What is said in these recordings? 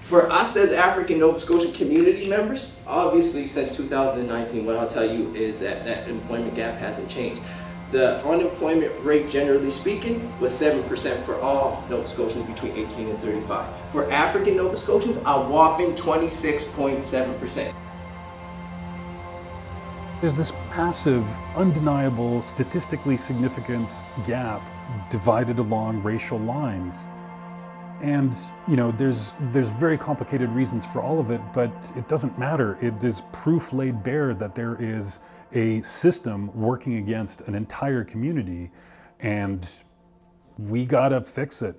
For us as African Nova Scotia community members, obviously since 2019, what I'll tell you is that that employment gap hasn't changed. The unemployment rate, generally speaking, was 7% for all Nova Scotians between 18 and 35. For African Nova Scotians, a whopping 26.7%. There's this massive, undeniable, statistically significant gap divided along racial lines. And there's very complicated reasons for all of it, but it doesn't matter. It is proof laid bare that there is a system working against an entire community, and we gotta fix it.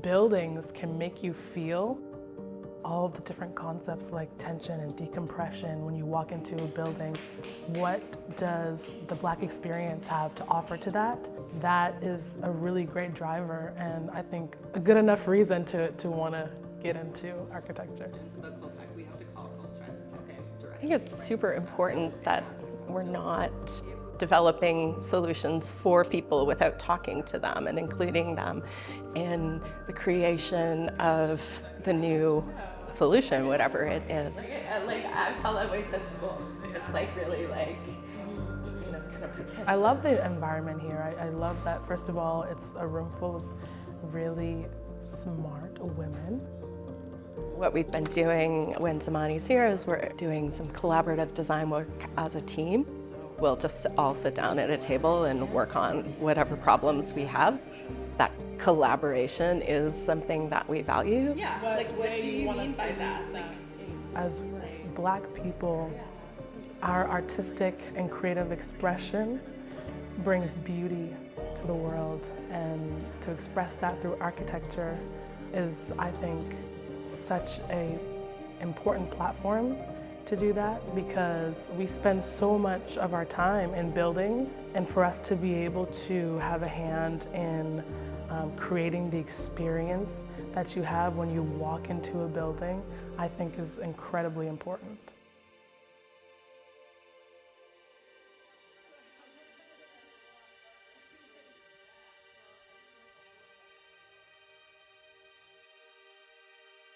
Buildings can make you feel all the different concepts like tension and decompression when you walk into a building. What does the Black experience have to offer to that? That is a really great driver, and I think a good enough reason to want to get into architecture. I think it's super important that we're not developing solutions for people without talking to them and including them in the creation of the new solution, whatever it is. I felt that way since school. It's really kind of pretentious. I love the environment here. I love that, first of all, it's a room full of really smart women. What we've been doing when Zamani's here is we're doing some collaborative design work as a team. We'll just all sit down at a table and work on whatever problems we have. That collaboration is something that we value. Yeah, what do you mean by that? As Black people, our artistic and creative expression brings beauty to the world, and to express that through architecture is, I think, such an important platform to do that, because we spend so much of our time in buildings, and for us to be able to have a hand in creating the experience that you have when you walk into a building, I think is incredibly important.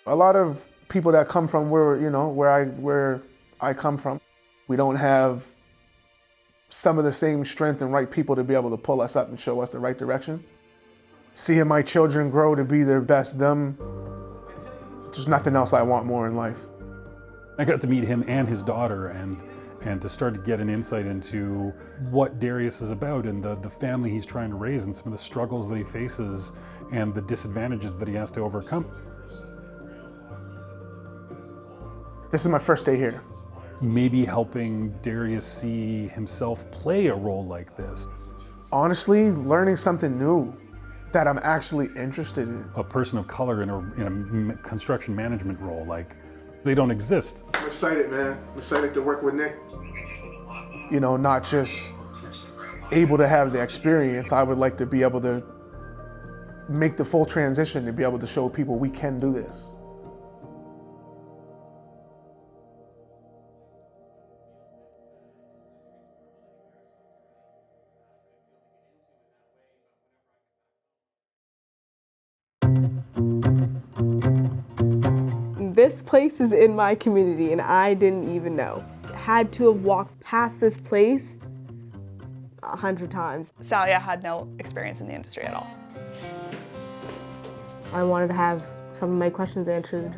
A lot of people that come from where I come from, we don't have some of the same strength and right people to be able to pull us up and show us the right direction. Seeing my children grow to be their best them, there's nothing else I want more in life. I got to meet him and his daughter, and to start to get an insight into what Darius is about and the family he's trying to raise and some of the struggles that he faces and the disadvantages that he has to overcome. This is my first day here. Maybe helping Darius see himself play a role like this. Honestly, learning something new that I'm actually interested in. A person of color in a construction management role, they don't exist. I'm excited, man. I'm excited to work with Nick. Not just able to have the experience, I would like to be able to make the full transition to be able to show people we can do this. This place is in my community and I didn't even know. Had to have walked past this place 100 times. Salia had no experience in the industry at all. I wanted to have some of my questions answered.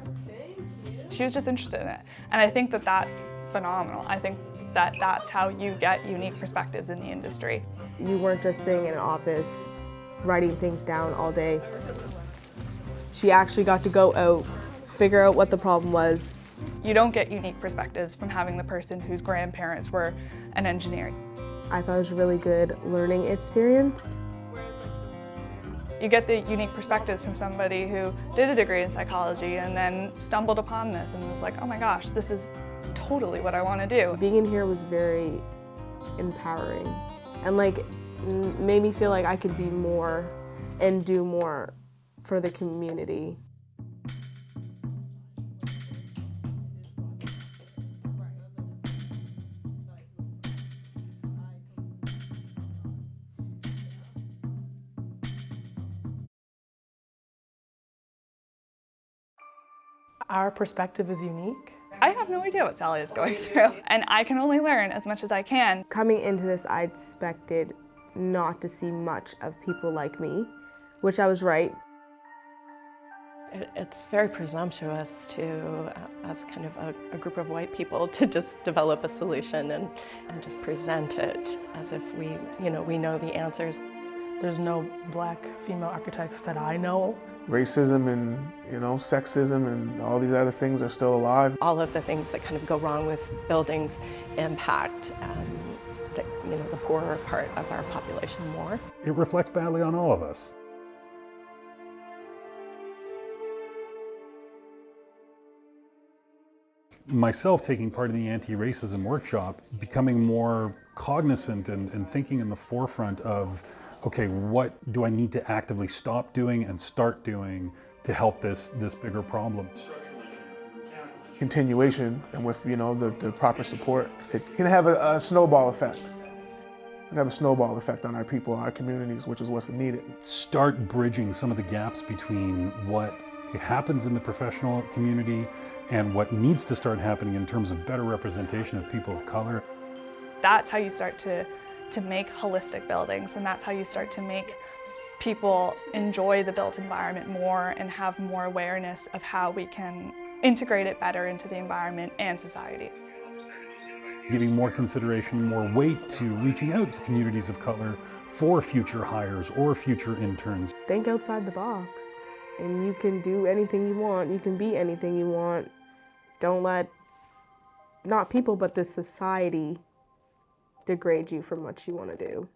She was just interested in it. And I think that that's phenomenal. I think that that's how you get unique perspectives in the industry. You weren't just sitting in an office writing things down all day. She actually got to go out, figure out what the problem was. You don't get unique perspectives from having the person whose grandparents were an engineer. I thought it was a really good learning experience. You get the unique perspectives from somebody who did a degree in psychology and then stumbled upon this and was like, oh my gosh, this is totally what I want to do. Being in here was very empowering and made me feel like I could be more and do more for the community. Our perspective is unique. I have no idea what Sally is going through, and I can only learn as much as I can. Coming into this, I expected not to see much of people like me, which I was right. It's very presumptuous to, as kind of a group of white people, to just develop a solution and just present it as if we know the answers. There's no black female architects that I know. Racism and sexism and all these other things are still alive. All of the things that kind of go wrong with buildings impact the poorer part of our population more. It reflects badly on all of us. Myself taking part in the anti-racism workshop, becoming more cognizant and thinking in the forefront of, okay, what do I need to actively stop doing and start doing to help this bigger problem? Continuation, and with the proper support, it can have a snowball effect. It can have a snowball effect on our people, our communities, which is what's needed. Start bridging some of the gaps between what happens in the professional community and what needs to start happening in terms of better representation of people of color. That's how you start to make holistic buildings, and that's how you start to make people enjoy the built environment more and have more awareness of how we can integrate it better into the environment and society. Giving more consideration, more weight to reaching out to communities of color for future hires or future interns. Think outside the box, and you can do anything you want. You can be anything you want. Don't let, not people, but the society degrade you from what you want to do.